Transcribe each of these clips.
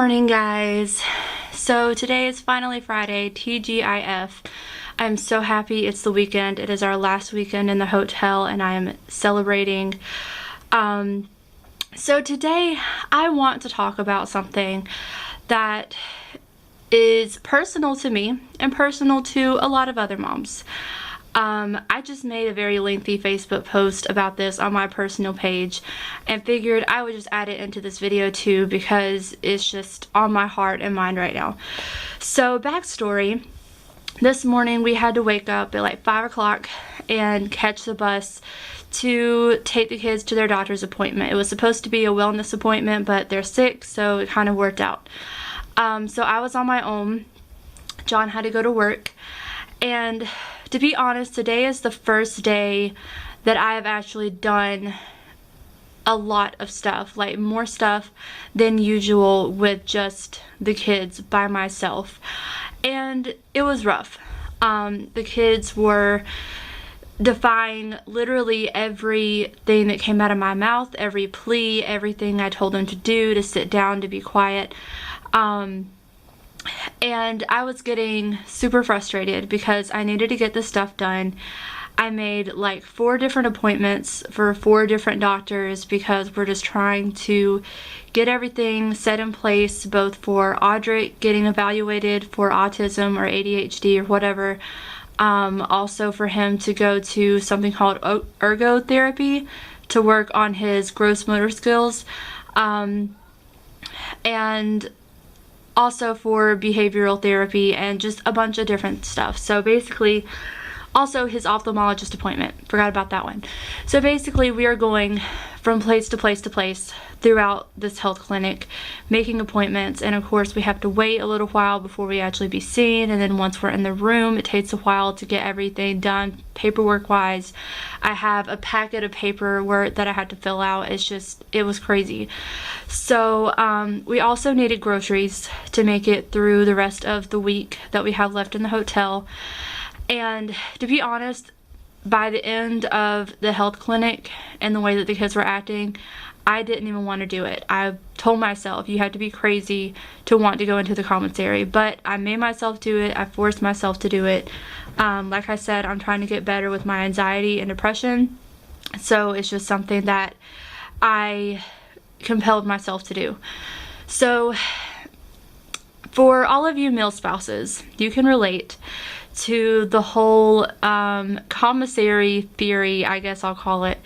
morning, guys. So today is finally Friday, TGIF. I'm so happy it's the weekend. It is our last weekend in the hotel and I am celebrating. So today I want to talk about something that is personal to me and personal to a lot of other moms. I just made a very lengthy Facebook post about this on my personal page and figured I would just add it into this video too because it's just on my heart and mind right now. So backstory, this morning we had to wake up at like 5 o'clock and catch the bus to take the kids to their doctor's appointment. It was supposed to be a wellness appointment, but they're sick, so it kind of worked out. So I was on my own. John had to go to work, and to be honest, today is the first day that I have actually done a lot of stuff, like more stuff than usual with just the kids by myself. And it was rough. The kids were defying literally everything that came out of my mouth, every plea, everything I told them to do, to sit down, to be quiet. And I was getting super frustrated because I needed to get this stuff done. I made like 4 different appointments for 4 different doctors because we're just trying to get everything set in place, both for Audric getting evaluated for autism or ADHD or whatever. Also for him to go to something called ergotherapy to work on his gross motor skills. And also for behavioral therapy and just a bunch of different stuff. So basically, also his ophthalmologist appointment. Forgot about that one. So basically, we are going from place to place to place throughout this health clinic, making appointments. And of course, we have to wait a little while before we actually be seen. And then once we're in the room, it takes a while to get everything done paperwork-wise. I have a packet of paperwork that I had to fill out. It was crazy. So we also needed groceries to make it through the rest of the week that we have left in the hotel. And to be honest, by the end of the health clinic and the way that the kids were acting, I didn't even want to do it. I told myself, you have to be crazy to want to go into the commissary, but I made myself do it. I forced myself to do it. Like I said, I'm trying to get better with my anxiety and depression, so it's just something that I compelled myself to do. So for all of you male spouses, you can relate to the whole commissary theory, I guess I'll call it,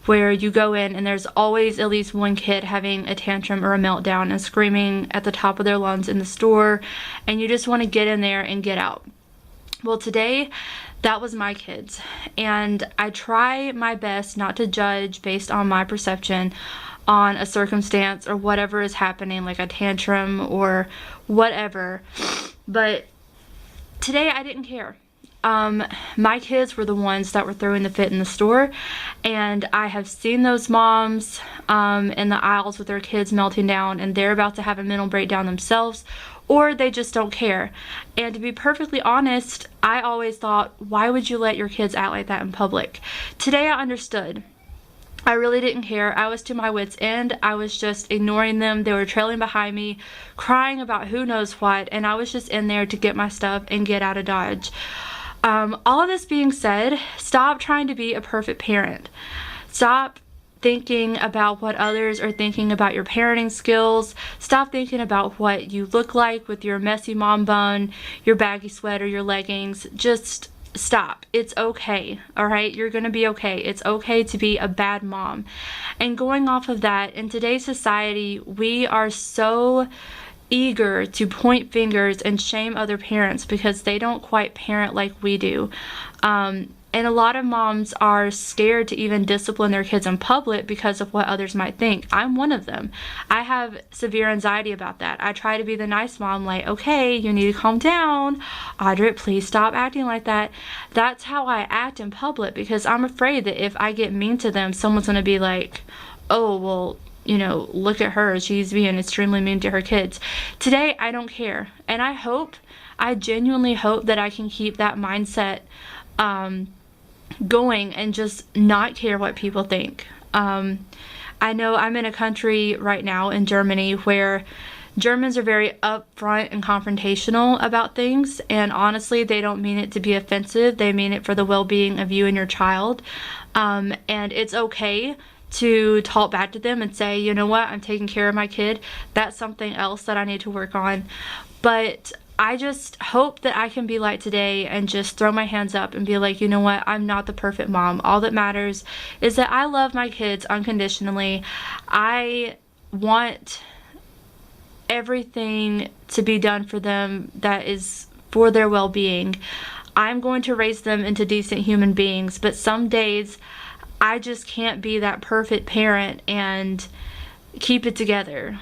where you go in and there's always at least one kid having a tantrum or a meltdown and screaming at the top of their lungs in the store, and you just want to get in there and get out. Well, today that was my kids, and I try my best not to judge based on my perception on a circumstance or whatever is happening, like a tantrum or whatever, but today I didn't care. My kids were the ones that were throwing the fit in the store, and I have seen those moms in the aisles with their kids melting down, and they're about to have a mental breakdown themselves, or they just don't care. And to be perfectly honest, I always thought, why would you let your kids act like that in public? Today I understood. I really didn't care. I was to my wit's end. I was just ignoring them. They were trailing behind me, crying about who knows what, and I was just in there to get my stuff and get out of Dodge. All of this being said, stop trying to be a perfect parent. Stop thinking about what others are thinking about your parenting skills. Stop thinking about what you look like with your messy mom bun, your baggy sweater, your leggings. Just stop. It's okay. All right? You're going to be okay. It's okay to be a bad mom. And going off of that, in today's society, we are so eager to point fingers and shame other parents because they don't quite parent like we do. And a lot of moms are scared to even discipline their kids in public because of what others might think. I'm one of them. I have severe anxiety about that. I try to be the nice mom, like, okay, you need to calm down. Audric, please stop acting like that. That's how I act in public because I'm afraid that if I get mean to them, someone's going to be like, oh, well, you know, look at her. She's being extremely mean to her kids. Today, I don't care. And I genuinely hope that I can keep that mindset going and just not care what people think. I know I'm in a country right now in Germany where Germans are very upfront and confrontational about things, and honestly, they don't mean it to be offensive. They mean it for the well-being of you and your child. And it's okay to talk back to them and say, you know what, I'm taking care of my kid. That's something else that I need to work on. But I just hope that I can be like today and just throw my hands up and be like, you know what, I'm not the perfect mom. All that matters is that I love my kids unconditionally. I want everything to be done for them that is for their well-being. I'm going to raise them into decent human beings, but some days I just can't be that perfect parent and keep it together.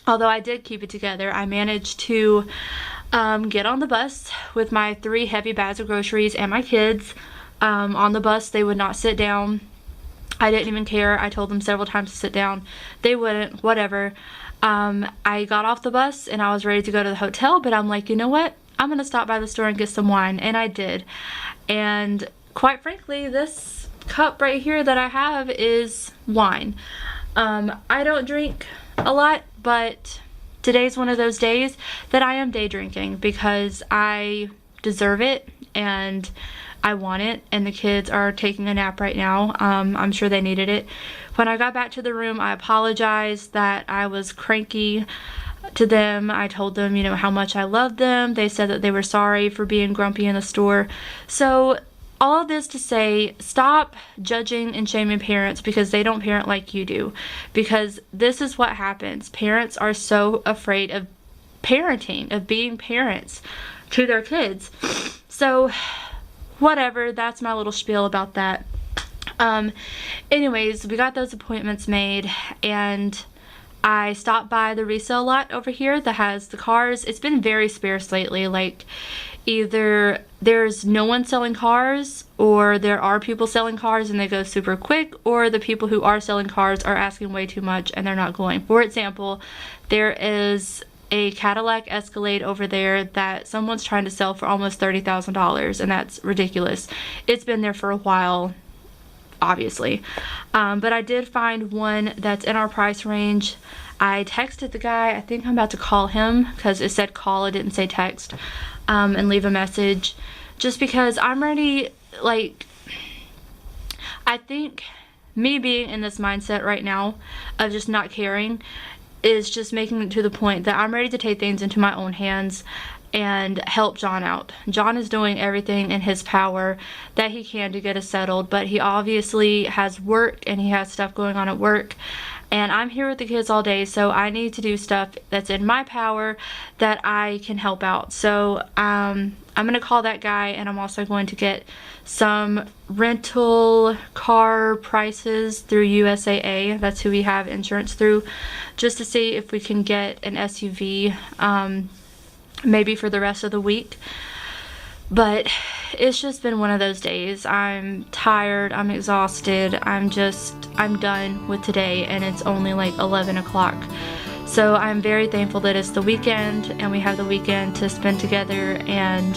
Although I did keep it together, I managed to get on the bus with my 3 heavy bags of groceries and my kids. On the bus, they would not sit down. I didn't even care. I told them several times to sit down. They wouldn't, whatever. I got off the bus and I was ready to go to the hotel, but I'm like, you know what? I'm going to stop by the store and get some wine. And I did. And quite frankly, this cup right here that I have is wine. I don't drink a lot, but today's one of those days that I am day drinking because I deserve it and I want it, and the kids are taking a nap right now. I'm sure they needed it. When I got back to the room, I apologized that I was cranky to them. I told them, you know, how much I loved them. They said that they were sorry for being grumpy in the store. So all of this to say, stop judging and shaming parents because they don't parent like you do. Because this is what happens. Parents are so afraid of parenting, of being parents to their kids. So, whatever, that's my little spiel about that. Anyways, we got those appointments made, and I stopped by the resale lot over here that has the cars. It's been very sparse lately. Like, either there's no one selling cars, or there are people selling cars and they go super quick, or the people who are selling cars are asking way too much and they're not going. For example, there is a Cadillac Escalade over there that someone's trying to sell for almost $30,000, and that's ridiculous. It's been there for a while, obviously. But I did find one that's in our price range. I texted the guy. I think I'm about to call him because it said call, it didn't say text, and leave a message, just because I'm ready. Like, I think me being in this mindset right now of just not caring is just making it to the point that I'm ready to take things into my own hands and help John out. John is doing everything in his power that he can to get us settled, but he obviously has work and he has stuff going on at work, and I'm here with the kids all day, so I need to do stuff that's in my power that I can help out. So I'm gonna call that guy, and I'm also going to get some rental car prices through USAA. That's who we have insurance through, just to see if we can get an SUV maybe for the rest of the week. But it's just been one of those days. I'm tired, I'm exhausted, I'm done with today, and it's only like 11 o'clock. So I'm very thankful that it's the weekend and we have the weekend to spend together and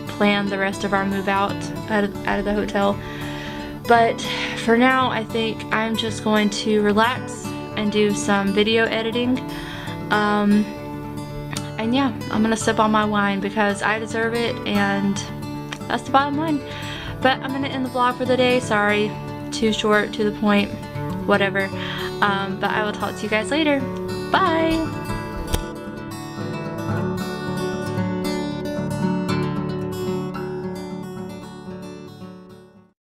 plan the rest of our move out of the hotel. But for now, I think I'm just going to relax and do some video editing. And yeah, I'm gonna sip on my wine because I deserve it, and that's the bottom line. But I'm gonna end the vlog for the day. Sorry, too short, to the point, whatever. But I will talk to you guys later. Bye!